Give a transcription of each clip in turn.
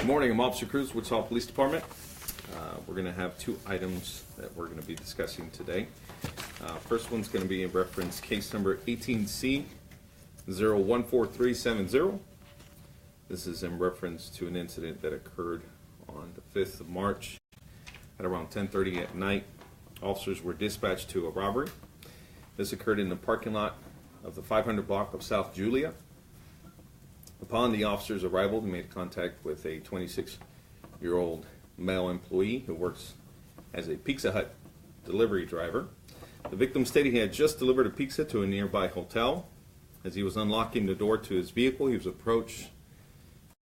morning, I'm Officer Cruz, Wichita Police Department. We're going to have two items that we're going to be discussing today. First one's going to be in reference case number 18C-014370. This is in reference to an incident that occurred on the 5th of March at around 10:30 at night. Officers were dispatched to a robbery. This occurred in the parking lot of the 500 block of South Julia. Upon the officer's arrival, he made contact with a 26-year-old male employee who works as a Pizza Hut delivery driver. The victim stated he had just delivered a pizza to a nearby hotel. As he was unlocking the door to his vehicle, he was approached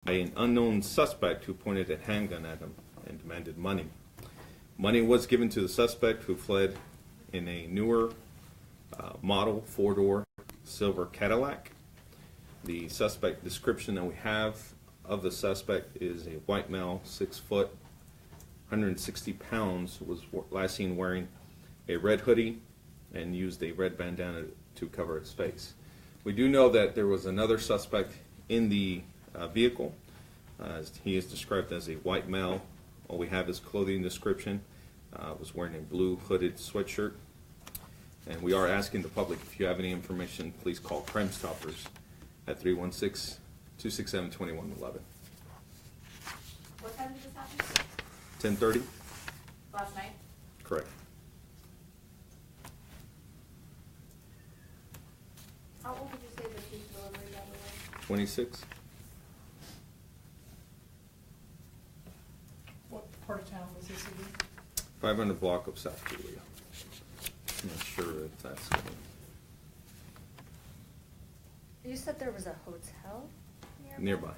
by an unknown suspect who pointed a handgun at him and demanded money. Money was given to the suspect, who fled in a newer model four-door silver Cadillac. The suspect description that we have of the suspect is a white male, 6 foot, 160 pounds, was last seen wearing a red hoodie and used a red bandana to cover his face. We do know that there was another suspect in the vehicle. He is described as a white male. All we have is clothing description. Was wearing a blue hooded sweatshirt. And we are asking the public, if you have any information, please call Crime Stoppers at 316-267-2111. What time did this happen? 10:30? Last night? Correct. How old did you say the pizza delivery driver was? 26? What part of town was this again? 500 block of South Julia. I'm not sure if that's You said there was a hotel nearby.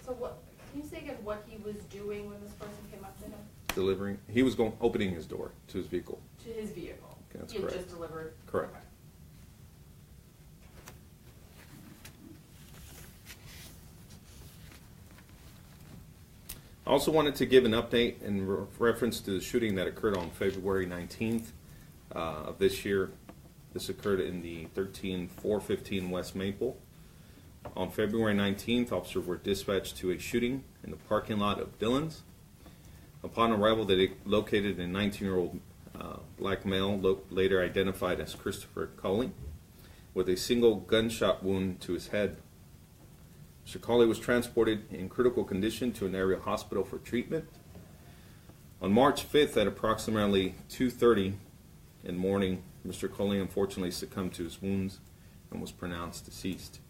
So what, can you say again what he was doing when this person came up to him? Delivering. He was opening his door to his vehicle. To his vehicle? Okay, that's He had correct. just delivered? Correct. Okay. I also wanted to give an update in reference to the shooting that occurred on February 19th of this year. This occurred in the 13415 West Maple. On February 19th, officers were dispatched to a shooting in the parking lot of Dillon's. Upon arrival, they located a 19-year-old black male, later identified as Christopher Cully, with a single gunshot wound to his head. Mr. Cully was transported in critical condition to an area hospital for treatment. On March 5th at approximately 2:30 in the morning, Mr. Cully unfortunately succumbed to his wounds and was pronounced deceased.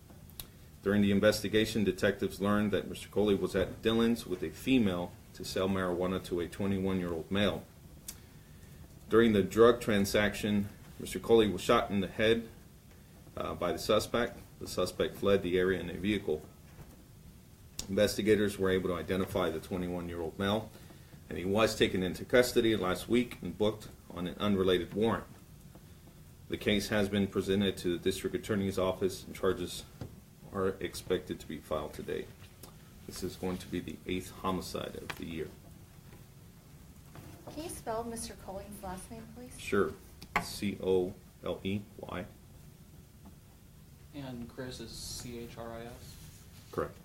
During the investigation, detectives learned that Mr. Cully was at Dillon's with a female to sell marijuana to a 21-year-old male. During the drug transaction, Mr. Cully was shot in the head by the suspect. The suspect fled the area in a vehicle. Investigators were able to identify the 21-year-old male, and he was taken into custody last week and booked on an unrelated warrant. The case has been presented to the District Attorney's Office, and charges are expected to be filed today. This is going to be the 8th homicide of the year. Can you spell Mr. Colley's last name, please? Sure. C-O-L-E-Y. And Chris is C-H-R-I-S? Correct.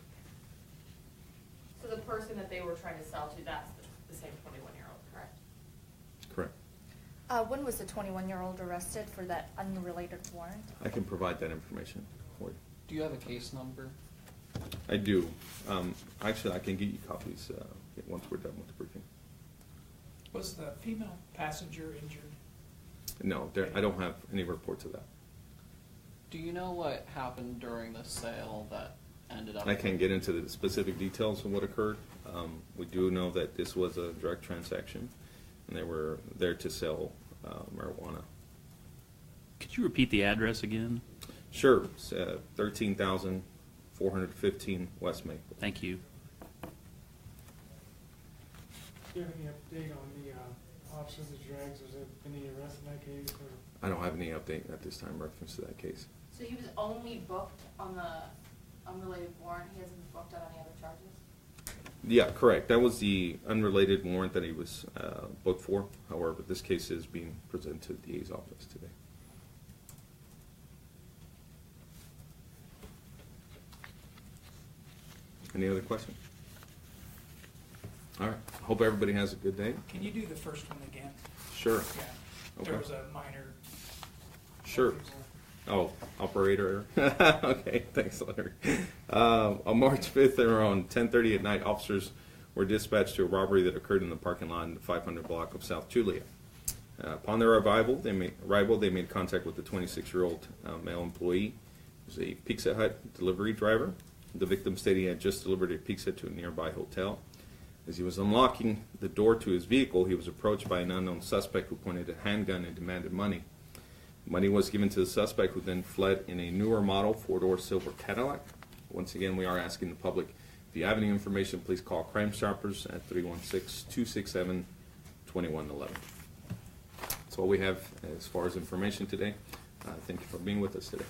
So the person that they were trying to sell to, that's the same 21-year-old, correct? Correct. When was the 21-year-old arrested for that unrelated warrant? I can provide that information for you. Do you have a case number? I do. Actually, I can get you copies once we're done with the briefing. Was the female passenger injured? No, I don't have any reports of that. Do you know what happened during the sale that ended up? I can't get into the specific details of what occurred. We do know that this was a drug transaction, and they were there to sell marijuana. Could you repeat the address again? Sure. It's 13,415 West Maple. Thank you. Do you have any update on the officers of drugs? Was there any arrest in that case? Or? I don't have any update at this time in reference to that case. So he was only booked on the unrelated warrant? He hasn't been booked on any other charges? Yeah, correct. That was the unrelated warrant that he was booked for. However, this case is being presented to the DA's office today. Any other questions? All right. Hope everybody has a good day. Can you do the first one again? Sure. Yeah. Okay. There was a minor. Sure. Oh, operator error. Okay, thanks, Larry. On March 5th, around 10:30 at night, officers were dispatched to a robbery that occurred in the parking lot in the 500 block of South Julia. Upon their arrival, they made contact with the 26-year-old male employee. He was a Pizza Hut delivery driver. The victim stated he had just delivered a pizza to a nearby hotel. As he was unlocking the door to his vehicle, he was approached by an unknown suspect who pointed a handgun and demanded money. Money was given to the suspect, who then fled in a newer model 4-door silver Cadillac. Once again, we are asking the public, if you have any information, please call Crime Stoppers at 316-267-2111. That's all we have as far as information today. Thank you for being with us today.